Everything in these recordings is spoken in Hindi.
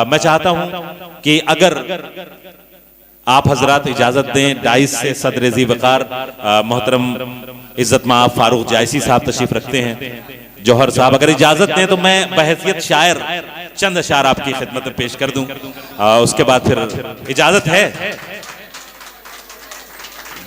मैं चाहता हूं कि अगर आप हजरात इजाजत दें, डाइस से सदर ज़ी वक़ार मोहतरम इज्जत माफ़ फारूक जायसी साहब तशरीफ रखते हैं, जौहर साहब अगर इजाजत दें तो मैं बहैसियत शायर चंद अशार आपकी खिदमत में पेश कर दूं। उसके बाद फिर इजाजत है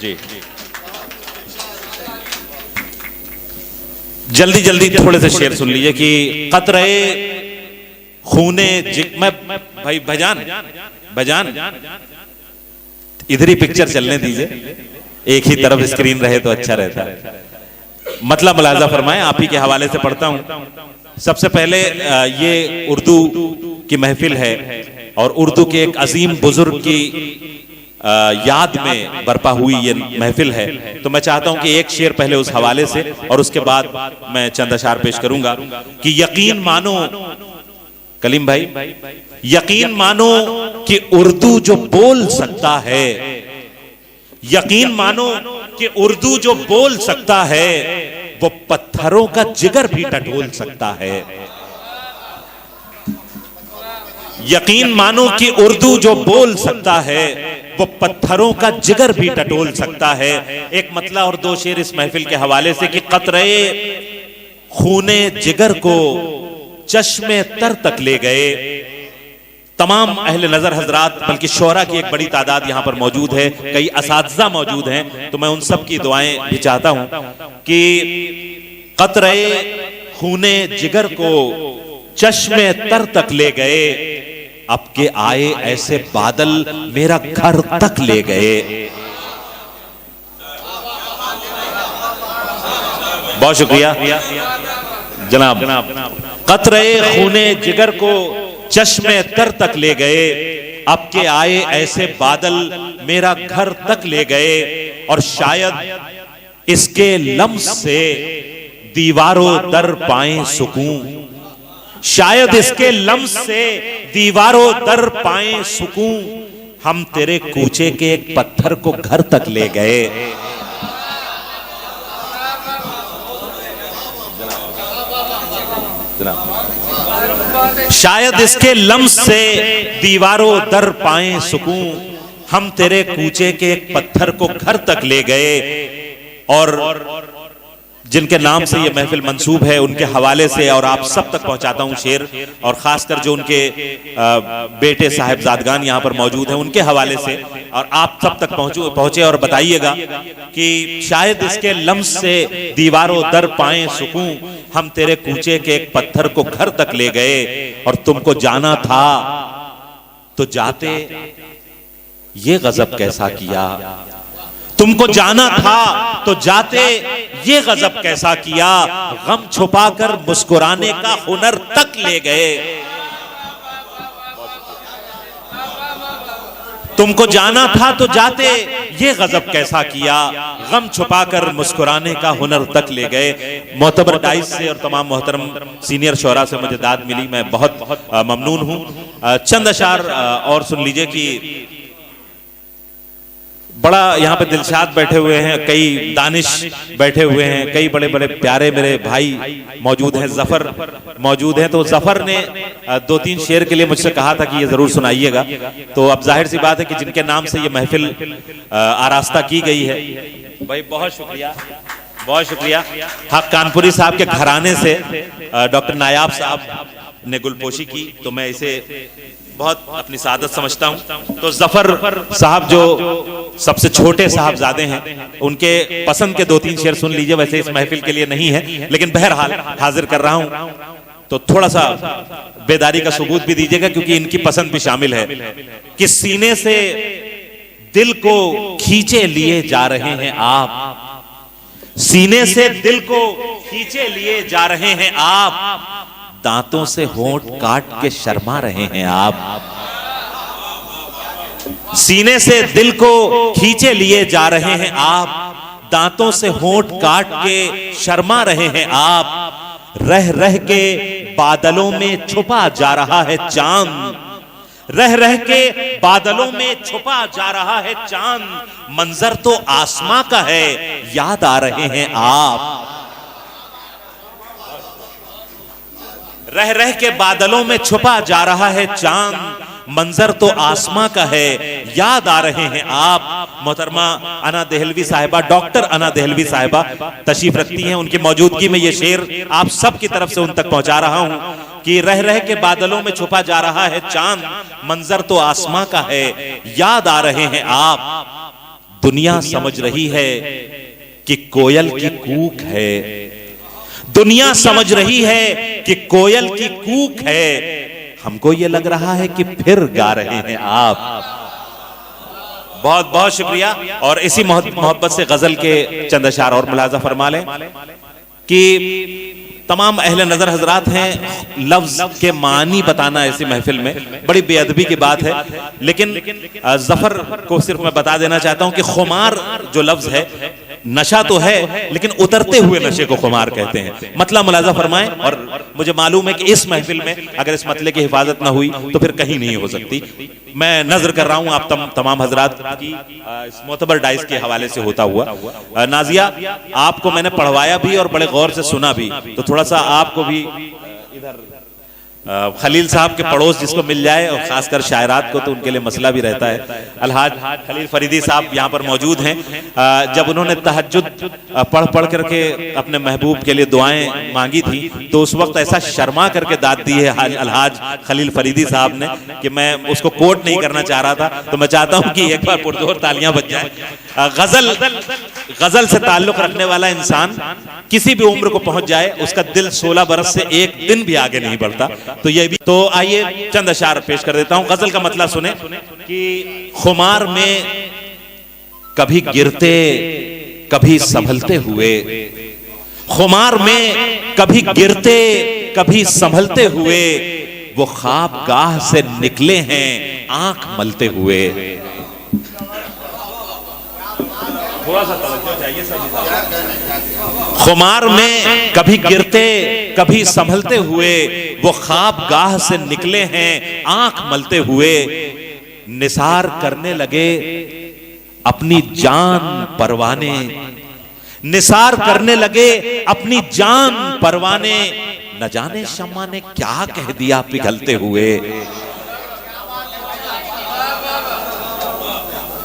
जी। जल्दी जल्दी थोड़े से शेर सुन लीजिए कि कतरे खूने मैं भाई भजान इधर ही पिक्चर चलने दीजिए, एक ही तरफ स्क्रीन रहे तो अच्छा रहता है। मतलब मुलाजा फरमाएं, आप ही के हवाले से पढ़ता हूं। सबसे पहले ये उर्दू की महफिल है और उर्दू के एक अजीम बुजुर्ग की याद में बरपा हुई ये महफिल है, तो मैं चाहता हूं कि एक शेर पहले उस हवाले से और उसके बाद मैं चंद अशार पेश करूंगा कि यकीन मानो कलीम भाई, यकीन मानो कि उर्दू जो बोल सकता है, यकीन मानो कि उर्दू जो बोल सकता है वो पत्थरों का जिगर भी टटोल सकता है। यकीन मानो कि उर्दू जो बोल सकता है वो पत्थरों का जिगर भी टटोल सकता है। एक मतला और दो शेर इस महफिल के हवाले से कि कतरे खूने जिगर को चश्मे तर तक ले गए। तमाम अहले नजर हजरात बल्कि शोरा की एक बड़ी तादाद यहां पर मौजूद है, कई असातिज़ा मौजूद हैं, तो मैं उन सब की दुआएं भी चाहता हूं कि कतरे खूने जिगर को चश्मे तर तक ले गए, अब के आए ऐसे बादल मेरा घर तक ले गए। बहुत शुक्रिया जनाब। कतरे खूने जिगर को चश्मे तर तक ले गए, अब के आए ऐसे बादल मेरा घर तक ले गए, और शायद इसके लम्स से दीवारों दर पाएं सुकून, शायद इसके लम्स से दीवारों दर पाएं सुकून, हम तेरे कूचे के एक पत्थर को घर तक ले गए। शायद इसके लम्स से दीवारों दर पाएं सुकून, हम तेरे कूचे के एक पत्थर को घर तक ले गए। और जिनके नाम से ये महफिल मंसूब है उनके हवाले से और आप सब तक पहुंचाता हूं शेर, और खासकर जो उनके बेटे साहिबजादगान यहां पर मौजूद हैं उनके हवाले से, और आप सब तक पहुंचे और बताइएगा कि शायद इसके लम्स से दीवारों दर पाएं सुकून, हम तेरे कूचे के एक पत्थर को घर तक ले गए, और तुमको जाना था तो जाते ये गजब कैसा किया, तुमको जाना था तो जाते ये गजब कैसा किया, गम छुपाकर मुस्कुराने का हुनर तक ले गए। तुमको जाना था तो जाते ये गजब कैसा किया, गम छुपाकर मुस्कुराने का हुनर तक ले गए। मोतबर डाइस से और तमाम मोहतरम सीनियर शोरा से मुझे दाद मिली, मैं बहुत ममनून हूं। चंद अशार और सुन लीजिए कि बड़ा यहाँ पे दिलशाद बैठे हुए हैं, कई दानिश बैठे हुए हैं, कई बड़े बड़े प्यारे मेरे भाई मौजूद हैं, जफर मौजूद हैं। तो जफर ने दो तीन शेर के लिए मुझसे कहा था कि ये जरूर सुनाइएगा, तो अब जाहिर सी बात है कि जिनके नाम से ये महफिल आरास्ता की गई है, भाई बहुत शुक्रिया, बहुत शुक्रिया। हक कानपुरी साहब के घराने से डॉक्टर नायाब साहब ने गुलपोशी की, तो मैं इसे बहुत अपनी सादत समझता हूं। तो जफर साहब जो सबसे छोटे साहबजादे हैं, उनके पसंद के दो तीन शेर सुन लीजिए। वैसे इस महफिल के लिए नहीं है, लेकिन बहरहाल हाजिर कर रहा हूं, तो थोड़ा सा बेदारी का सबूत भी दीजिएगा क्योंकि इनकी पसंद भी शामिल है। कि सीने से दिल को खींचे लिए जा रहे हैं आप, सीने से दिल को खींचे लिए जा रहे हैं आप, दांतों से होंठ काट के शर्मा रहे हैं आप। सीने से दिल को खींचे लिए जा रहे हैं आप, दांतों से होंठ काट के शर्मा रहे हैं आप। रह रह के बादलों में छुपा जा रहा है चांद, रह रह के बादलों में छुपा जा रहा है चांद। मंजर तो आसमां का है, याद आ रहे हैं आप। रह रह के बादलों में छुपा जा रहा है चांद, मंजर तो आसमां का है, याद आ रहे हैं आप। मोहतरमा अना देहलवी साहिबा, डॉक्टर अना देहलवी साहिबा तशरीफ रखती हैं। उनकी मौजूदगी में ये शेर आप सब की तरफ से उन तक पहुंचा रहा हूं कि रह रह के बादलों में छुपा जा रहा है चांद, मंजर तो आसमां का है, याद आ रहे हैं आप। दुनिया समझ रही है कि कोयल की कूक है, दुनिया समझ रही है कि कोयल की कूक है, हमको ये लग रहा है कि फिर गा रहे हैं आप। बहुत बहुत शुक्रिया। और इसी मोहब्बत से गजल के चंद अशार और मुलाजा फरमा लें कि तमाम अहले नजर हजरात हैं, लफ्ज के मानी बताना ऐसी महफिल में बड़ी बेअदबी की बात है, लेकिन जफर को सिर्फ मैं बता देना चाहता हूं कि खुमार जो लफ्ज है, नशा तो है लेकिन उतरते हुए नशे को खुमार कहते हैं। मतला मुलाजा फरमाएं। और मुझे मालूम है कि इस महफिल में अगर इस मतले की हिफाजत ना हुई तो फिर कहीं नहीं हो सकती। मैं नजर कर रहा हूं आप तमाम हजरात की इस मोतबर डाइस के हवाले से होता हुआ। नाजिया, आपको मैंने पढ़वाया भी और बड़े गौर से सुना भी, तो थोड़ा सा आपको भी इधर खलील साहब के पड़ोस जिसको मिल जाए, और खासकर शायरात को तो उनके लिए मसला भी रहता है। अलहाज खलील फरीदी साहब यहाँ पर मौजूद हैं। जब उन्होंने तहज्जुद पढ़ पढ़ करके अपने महबूब के लिए दुआएं मांगी थी तो उस वक्त ऐसा शर्मा करके दाद दी है अलहाज खलील फरीदी साहब ने कि मैं उसको कोट नहीं करना चाह रहा था। तो मैं चाहता हूँ कि एक बार पुरजोर तालियां बज जाए। गजल से ताल्लुक रखने वाला इंसान किसी भी उम्र को पहुंच जाए, उसका दिल 16 बरस से एक दिन भी आगे नहीं बढ़ता। तो ये भी, तो आइए चंद अशार पेश कर देता हूं। गजल का मतलब सुने कि खुमार में कभी गिरते कभी संभलते हुए, खुमार में कभी गिरते कभी संभलते हुए, वो ख्वाबगाह से निकले हैं आंख मलते हुए। थोड़ा सा तवज्जो चाहिए सभी। खुमार में कभी गिरते कभी संभलते हुए, वो ख्वाबगाह से निकले हैं आंख मलते हुए, निसार करने लगे अपनी जान परवाने, निसार करने लगे अपनी जान परवाने, न जाने शम्मा ने क्या कह दिया पिघलते हुए।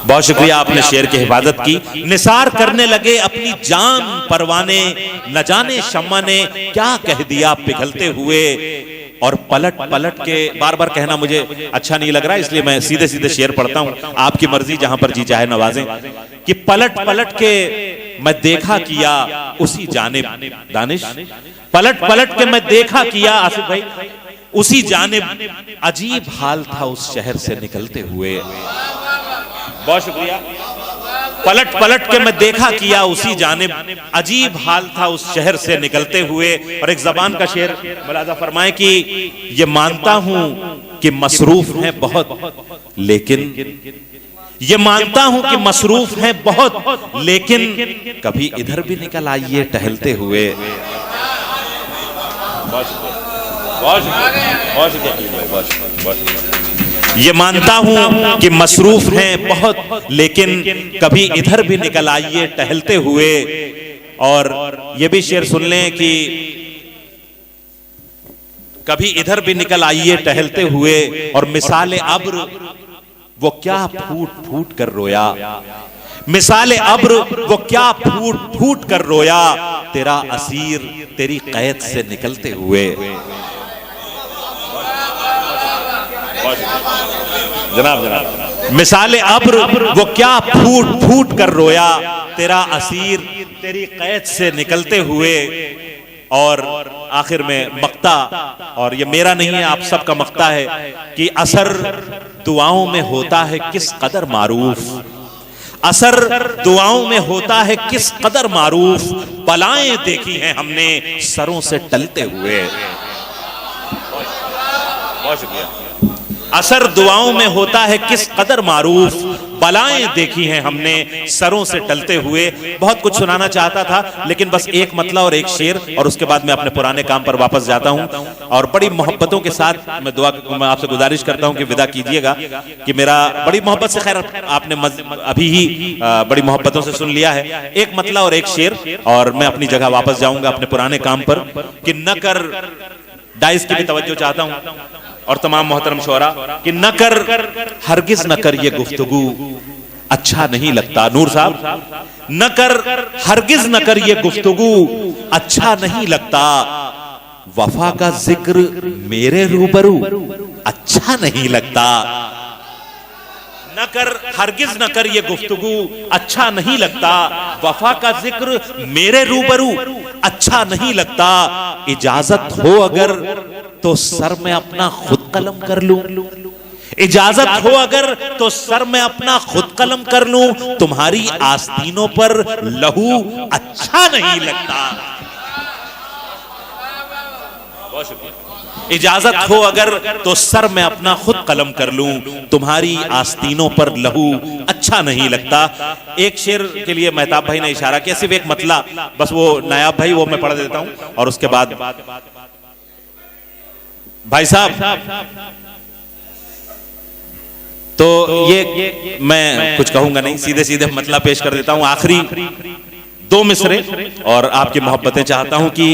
बहुत शुक्रिया, आपने शेर की हिफाजत की। निसार करने लगे अपनी जान परवाने, न जाने शम्मा ने क्या कह दिया पिघलते हुए। और पलट पलट के, बार बार कहना मुझे अच्छा नहीं लग रहा, इसलिए मैं सीधे सीधे शेर पढ़ता हूं, आपकी मर्जी, जहां पर जी चाहे नवाजें। कि पलट पलट के मैं देखा किया उसी जानिब दानिश, पलट पलट के मैं देखा किया आसिफ भाई उसी जानिब, अजीब हाल था उस शहर से निकलते हुए। बहुत शुक्रिया। पलट पलट के मैं देखा किया उसी जानिब, अजीब हाल था उस शहर से निकलते हुए। और एक जबान का शेर मुलाजा फरमाए कि ये मानता हूं कि मसरूफ है बहुत, लेकिन ये मानता हूं कि मसरूफ है बहुत, लेकिन कभी इधर भी निकल आइए टहलते हुए। ये मानता हूं कि मसरूफ हैं बहुत, लेकिन कभी इधर भी निकल आइए टहलते हुए। और ये भी शेर सुन लें कि कभी इधर भी निकल आइए टहलते हुए, और मिसाले अब्र वो क्या फूट फूट कर रोया, मिसाले अब्र वो क्या फूट फूट कर रोया, तेरा असीर तेरी कैद से निकलते हुए। जनाब जनाब, मिसाले अब्र वो क्या फूट फूट कर रोया, तेरा असीर तेरी कैद से निकलते हुए। और आखिर में मक्ता, और ये मेरा नहीं है आप सबका मक्ता है कि असर दुआओं में होता है किस कदर मारूफ, असर दुआओं में होता है किस कदर मारूफ, बलाएं देखी हैं हमने सरों से टलते हुए। बहुत शुक्रिया। असर दुआओं में होता है किस कदर मारूफ, बलाएं देखी हैं हमने सरों से टलते हुए। बहुत कुछ सुनाना चाहता था, लेकिन बस एक मतला और एक शेर, और उसके बाद मैं अपने पुराने काम पर वापस जाता हूं। और बड़ी मोहब्बतों के साथ मैं आपसे गुजारिश करता हूं कि विदा कीजिएगा, कि मेरा बड़ी मोहब्बत से, खैर आपने अभी ही बड़ी मोहब्बतों से सुन लिया है। एक मतला और एक शेर, और मैं अपनी जगह वापस जाऊंगा अपने पुराने काम पर। कि न कर डाइस की भी तवज्जो चाहता हूं और तमाम मोहतरम शोरा कि न कर, हरगिज न कर ये गुफ्तगू अच्छा नहीं लगता। नूर साहब, न कर, हरगिज न कर ये गुफ्तगू अच्छा नहीं लगता। वफा का जिक्र मेरे रूबरू अच्छा नहीं लगता। न कर, हरगिज न कर ये गुफ्तगू अच्छा नहीं लगता। वफा का जिक्र मेरे रूबरू अच्छा नहीं लगता। इजाजत हो अगर तो सर में अपना खुद कलम कर लूं। इजाजत हो अगर तो सर में अपना खुद कलम कर लूं। तुम्हारी आस्तीनों पर लहू अच्छा नहीं लगता। बहुत शुक्रिया। इजाजत हो अगर तो सर में अपना खुद कलम कर लूं। तुम्हारी आस्तीनों पर लहू अच्छा नहीं लगता। एक शेर के लिए मेहताब भाई ने इशारा किया, सिर्फ एक मतला, बस वो नायाब भाई वो मैं पढ़ देता हूं और उसके बाद भाई साहब तो ये मैं कुछ कहूंगा नहीं, सीधे सीधे मतला पेश कर देता हूं। आखिरी 2 मिसरे और आपकी मोहब्बतें चाहता हूं कि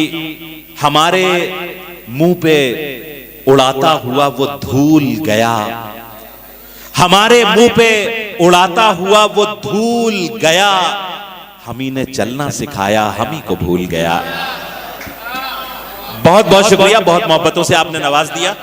हमारे मुंह पे उड़ाता हुआ वो धूल गया। हमारे मुंह पे उड़ाता हुआ वो धूल गया। हम ही ने चलना सिखाया, हम ही को भूल गया। बहुत बहुत शुक्रिया, बहुत मोहब्बतों से आपने नवाज दिया।